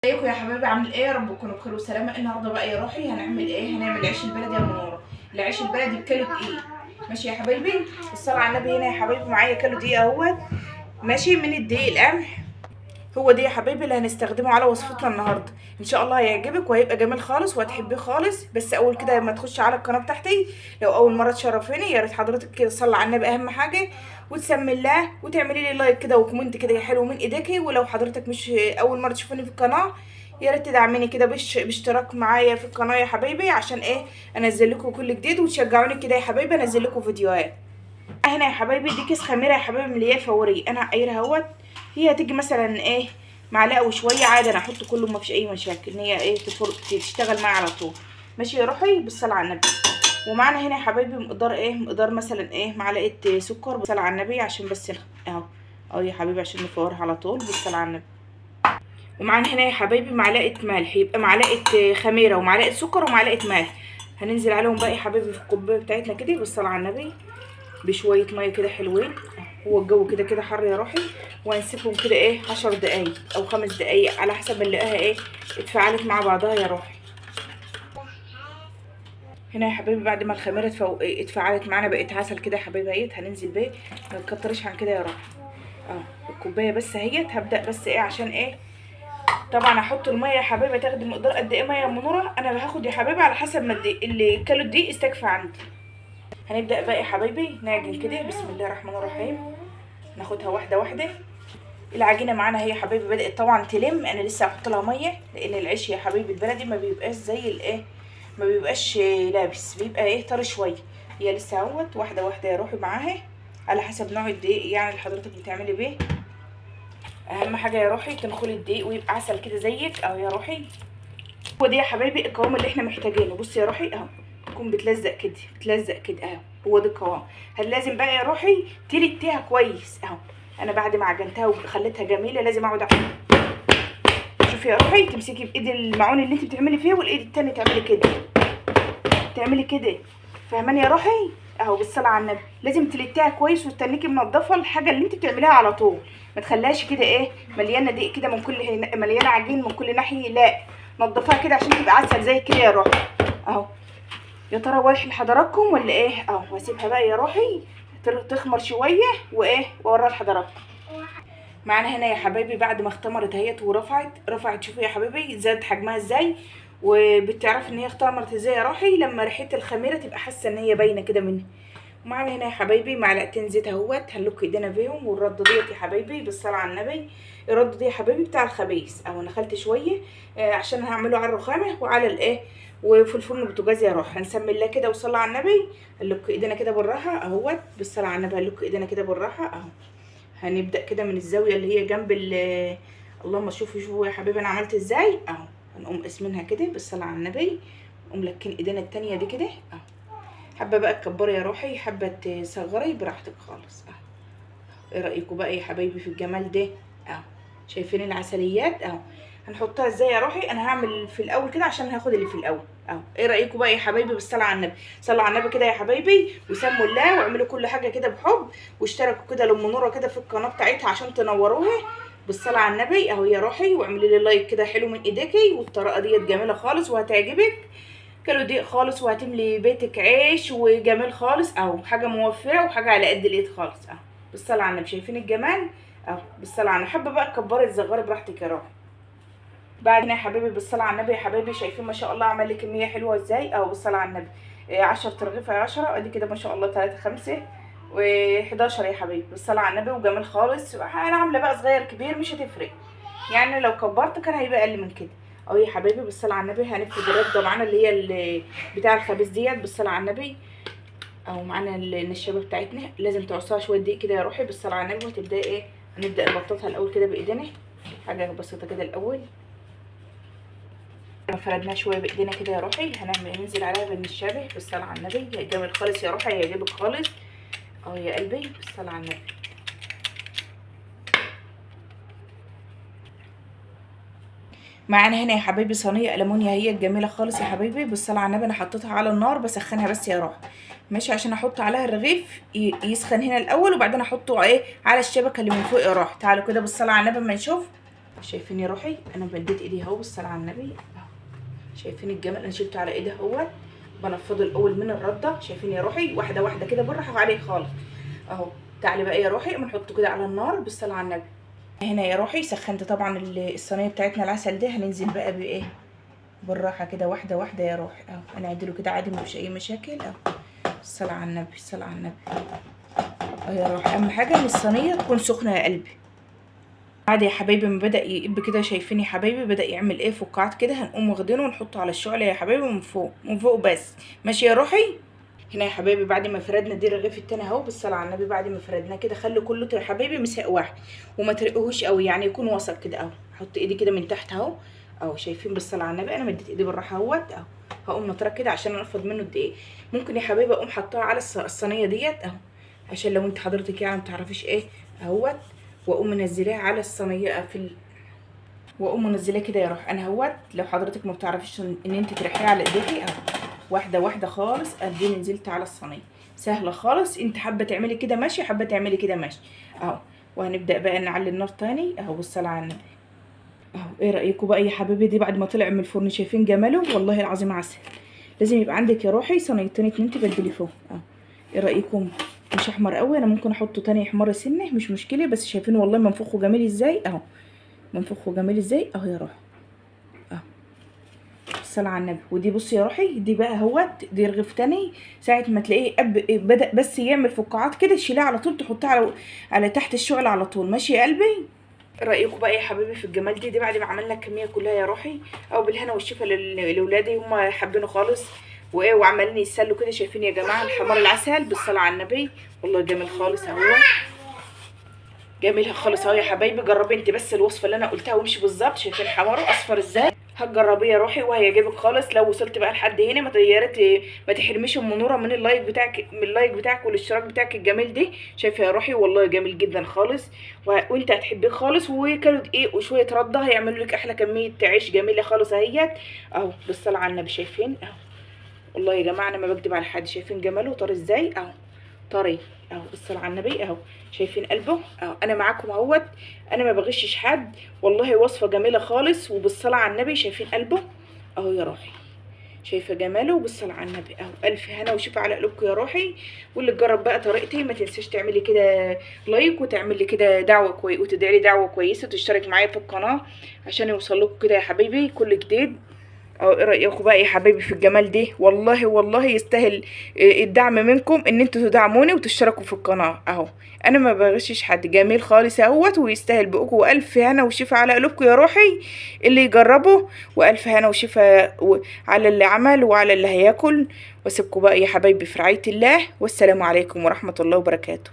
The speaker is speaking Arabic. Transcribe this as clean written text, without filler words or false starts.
ازيكم يا حبايبي؟ عامل ايه؟ يا رب تكونوا بخير وسلامه. النهارده بقى يا روحي هنعمل ايه؟ هنعمل عيش البلدي يا منوره. العيش البلدي بكيلو دقيق. ماشي يا حبايبي؟ الصلاه على النبي. هنا يا حبايبي معايا كيلو دقيق اهوت. ماشي، من الدقيق القمح. هو ده يا حبايبي اللي هنستخدمه على وصفتنا النهارده. ان شاء الله هيعجبك وهيبقى جميل خالص وهتحبيه خالص. بس اول كده لما تخش على القناه بتاعتي، لو اول مره تشرفيني، يا ريت حضرتك كده تصلي على النبي اهم حاجه، وتسمي الله وتعملي لي لايك كده وكومنت كده حلو من ايديكي. ولو حضرتك مش اول مره تشوفيني في القناه، يا ريت تدعميني كده باشتراك معايا في القناه يا حبايبي، عشان ايه؟ انزل لكم كل جديد وتشجعوني كده يا حبايبي، انزل لكم فيديوهات. هنا يا حبايبي دي كيس خميره يا حبايبي من اللي هي فوريه. انا هقيرها اهوت. هي هتيجي مثلا ايه، معلقه وشويه عادي. انا احط كله ما فيش اي مشاكل، ان هي ايه تشتغل معايا على طول. ماشي يا روحي؟ بالصلاه على النبي. ومعانا هنا يا حبايبي مقدار ايه، مقدار مثلا ايه، معلقه سكر بالصلاه على النبي، عشان بس اهو. اهو يا حبيبي عشان نفورها على طول بالصلاه على النبي. ومعانا هنا يا حبايبي معلقه ملح، يبقى معلقه خميره ومعلقه سكر ومعلقه ملح. هننزل عليهم بقى يا حبايبي في الكوبايه بتاعتنا كده بالصلاه على النبي، بشويه ميه كده حلوين. هو الجو كده كده حر يا روحي. وهنسيبهم كده ايه 10 دقايق او 5 دقايق على حسب ما نلاقيها ايه اتفاعلت مع بعضها يا روحي. هنا يا حبايبي بعد ما الخميره اتفاعلت معانا بقت عسل كده يا حبايبي اهيت. هننزل بيه، ما تكترش عن كده يا روحي. الكوبايه بس اهيت. هبدا بس ايه عشان ايه، طبعا هحط الميه يا حبايبي. تاخدي مقدار قد ايه ميه يا منوره؟ انا هاخد يا حبايبي على حسب ما اللي كيلو دي استكفى عندي. هنبدا بقى يا حبايبي نعجن كده. بسم الله الرحمن الرحيم. ناخدها واحده واحده. العجينه معانا هي يا حبايبي بدات طبعا تلم. انا لسه هحط لها ميه، لان العيش يا حبايبي البلدي ما بيبقاش زي الايه، ما بيبقاش لابس، بيبقى ايه طري شويه. هي لسه اهوت واحده واحده يا روحي معاها، على حسب نوع الدقيق يعني اللي حضرتك بتعملي بيه. اهم حاجه يا روحي تنخلي الدقيق ويبقى عسل كده زيك اهو يا روحي. هو ده يا حبايبي القوام اللي احنا محتاجينه. بصي يا روحي اهو، تكون بتلزق كده بتلزق كده اهو. هو ده القوام. لازم بقى يا روحي تلتيها كويس اهو. انا بعد ما عجنتها وخليتها جميله لازم اقعد شوفي يا روحي، تمسكي بايد المعون اللي انت بتعملي فيه والايد التانيه تعملي كده، تعملي كده. فاهماني يا روحي؟ اهو بالصلاه على النبي. لازم تلتيها كويس وتستنيكي منضفه الحاجه اللي انت بتعمليها على طول. ما تخليهاش كده ايه مليانه دقيق كده من كل مليانه عجين من كل ناحيه، لا، نضفها كده عشان تبقى عسل زي كده يا روحي اهو. يا ترى واضح لحضراتكم ولا ايه؟ اهو. واسيبها بقى يا روحي تخمر شويه وايه واوريها لحضراتكم. معانا هنا يا حبايبي بعد ما اختمرت اهيت ورفعت شوفوا يا حبايبي زاد حجمها ازاي. وبتعرف ان هي اختمرت ازاي يا روحي لما ريحه الخميره تبقى حاسه ان هي باينه كده منها. ومعانا هنا يا حبايبي معلقتين زيت اهوت هنلك ايدينا بيهم. والرده ديت يا حبايبي بالصلاه على النبي، الرده دي يا حبايبي بتاع الخبيث اهو. انا خلت شويه عشان هعمله على الرخامه وعلى الايه وفي الفرن بوتاجاز يا روح. هنسمي الله كده وصلى على النبي. هنلك ايدينا كده بالراحه اهوت بالصلاه على النبي. هنلك ايدينا كده بالراحه اهو. هنبدا كده من الزاويه اللي هي جنب اللهم شوفوا يا حبيبي انا عملت ازاي اهو. هنقوم قسمينها كده بالصلاه على النبي. نقوم لكين ايدينا التانيه دي كده اهو. حابه بقى تكبري يا روحي، حابه تصغري براحتك خالص اهو. ايه رايكم بقى يا حبايبي في الجمال ده اهو؟ شايفين العسليات اهو؟ هنحطها ازاي يا روحي؟ انا هعمل في الاول كده عشان هاخد اللي في الاول اهو. ايه رايكم بقى يا حبايبي بالصلاه على النبي؟ صلوا على النبي كده يا حبايبي وسموا الله واعملوا كل حاجه كده بحب. واشتركوا كده لام نوره كده في القناه بتاعتها عشان تنوروها بالصلاه على النبي اهو يا روحي. واعملي لي لايك كده حلو من ايديكي. والطريقه ديت جميله خالص وهتعجبك. كيلو دقيق خالص وهتملي بيتك عيش وجمال خالص اهو. حاجه موفره وحاجه على قد الايد خالص اهو بالصلاه على النبي. شايفين الجمال اهو بالصلاه على النبي. حابه بقى تكبري تصغري براحتك يا روحي. بعدين يا حبيبي بالصلاه على النبي يا حبايبي شايفين ما شاء الله عمل لي كميه حلوه ازاي اهو بالصلاه على النبي. 10 ترغيفه يا 10 ادي كده ما شاء الله 3 5 و11 يا حبيبي بالصلاه على النبي. وجمال خالص. انا عامله بقى صغير كبير مش هتفرق يعني، لو كبرت كان هيبقى اقل من كده اهو يا حبايبي بالصلاه على النبي. هنفرد الرده معانا اللي هي بتاع الخبيز ديت بالصلاه على النبي اهو. معانا النشابه بتاعتنا لازم تعصها شويه دقيق كده يا روحي بالصلاه على النبي. وهتبداي ايه، هنبدا نبططها الاول كده بايدينا حاجه بسيطه كده الاول. فردناها شويه بايدينا كده يا روحي. ننزل عليها بالنشابه بالصلاه على النبي. جامد خالص يا روحي، هيعجبك خالص اهو يا قلبي بالصلاه على النبي. معانا هنا يا حبايبي صينيه المونيا هي الجميله خالص يا حبايبي بالصلاه على النبي. انا حطيتها على النار بسخنها بس يا روحي ماشي، عشان احط عليها الرغيف يسخن هنا الاول وبعدين احطه ايه على الشبكه اللي من فوق يا روحي. تعالوا كده بالصلاه على النبي اما نشوف شايفين يا روحي انا مديت ايدي اهو بالصلاه على النبي اهو. شايفين الجمال انا شلته على ايدي اهوت. بنفضه الاول من الرده. شايفين يا روحي واحده واحده كده بالراحه عليه خالص اهو. تعالي بقى يا روحي بنحطه كده على النار بالصلاه على النبي. هنا يا روحي سخنت طبعا الصينيه بتاعتنا العسل ده. هننزل بقى بايه بالراحه كده واحده واحده يا روحي اهو. هنعدله كده عادي مفيش اي مشاكل اهو. الصلاه على النبي الصلاه على النبي اهو يا روحي. اهم حاجه ان الصينيه تكون سخنه يا قلبي. بعد يا حبايبي ما بدا يقب كده شايفين يا حبايبي بدا يعمل ايه فقاعات كده. هنقوم واخدينه ونحطه على الشعله يا حبايبي من فوق من فوق بس. ماشي يا روحي. هنا يا حبايبي بعد ما فردنا دي الرغيف التاني اهو بالصلاه على النبي. بعد ما فردناه كده خلي كله يا حبايبي مساق واحد وما ترقهوش قوي يعني يكون وسط كده اهو. احط ايدي كده من تحت اهو اهو. شايفين بالصلاه على النبي انا مديت ايدي بالراحه اهوت اهو. هقوم نطرك كده عشان انفض منه الدقيق. ممكن يا حبايبي اقوم حطها على الصينيه ديت اهو عشان لو انت حضرتك يعني ما تعرفيش ايه اهوت. واقوم منزلاها على الصينيه واقوم منزلاه كده يا روح انا اهوت. لو حضرتك ما بتعرفيش ان انت تريحيه على ايديكي اهو واحده واحده خالص. اديني نزلت على الصينيه سهله خالص. انت حابه تعملي كده ماشي حابه تعملي كده ماشي اهو. وهنبدا بقى نعلي النار تاني اهو بالصلاه على النبي اهو. ايه رايكم بقى يا حبيبي دي بعد ما طلع من الفرن؟ شايفين جماله والله العظيم عسل. لازم يبقى عندك يا روحي صينيتين اتنين تبدلي فوق اهو. ايه رايكم؟ مش احمر قوي انا ممكن احطه تاني احمر سنه مش مشكله. بس شايفين والله منفوخه جميل ازاي اهو. منفوخه جميل ازاي اهو يا روحي اهو. الصلاة على النبي. ودي بصي يا روحي دي بقى اهوت دي رغيف تاني. ساعة ما تلاقيه بدأ بس يعمل فقاعات كده تشيليه على طول تحطيه على تحت الشعلة على طول. ماشي يا قلبي. رأيكم بقى يا حبيبي في الجمال دي بعد ما عملنا الكمية كلها يا روحي او بالهنا والشفا لاولادي هم حابينه خالص. وايه وعمالين يتسلوا كده. شايفين يا جماعة الحمار العسل بالصلاة على النبي والله جميل خالص اهو. جميلها خالص اهو يا حبايبي. جربي انت بس الوصفه اللي انا قلتها وامشي بالظبط. شايفين حماره اصفر ازاي؟ هتجربيه يا روحي وهيعجبك خالص. لو وصلت بقى لحد هنا يا ريت ما تحرميش ام نوره من اللايك بتاعك والاشتراك بتاعك الجميل دي. شايفه يا روحي والله جميل جدا خالص وانت هتحبيه خالص. وكانوا دقيق وشويه رده هيعملوا لك احلى كميه عيش جميله خالص اهيت اهو بالصلاه على النبي. شايفين اهو والله يا جماعه انا ما بكدب على حد. شايفين جماله طري ازاي اهو طري اهو بالصلاه على النبي اهو. شايفين قلبه اهو. انا معاكم اهوت انا ما بغشش حد والله. وصفه جميله خالص وبالصلاه على النبي. شايفين قلبه اهو يا روحي. شايفه جماله وبالصلاه على النبي اهو. الف هنا وشوف على قلوبكم يا روحي. واللي تجرب بقى طريقتي ما تنساش تعملي كده لايك وتعملي كده دعوه وتدعي لي دعوه كويسه وتشترك معايا في القناه عشان يوصل لكم كده يا حبايبي كل جديد اهو. ايه رايكم بقى يا حبايبي في الجمال ده؟ والله والله يستاهل الدعم منكم ان انتوا تدعموني وتشتركوا في القناه اهو. انا ما بغشش حد. جميل خالص اهوت ويستاهل بقكم. والف هنا وشفا على قلوبكم يا روحي اللي يجربه. والف هنا وشفا على اللي عمل وعلى اللي هياكل. واسيبكم بقى يا حبايبي في رعايه الله والسلام عليكم ورحمه الله وبركاته.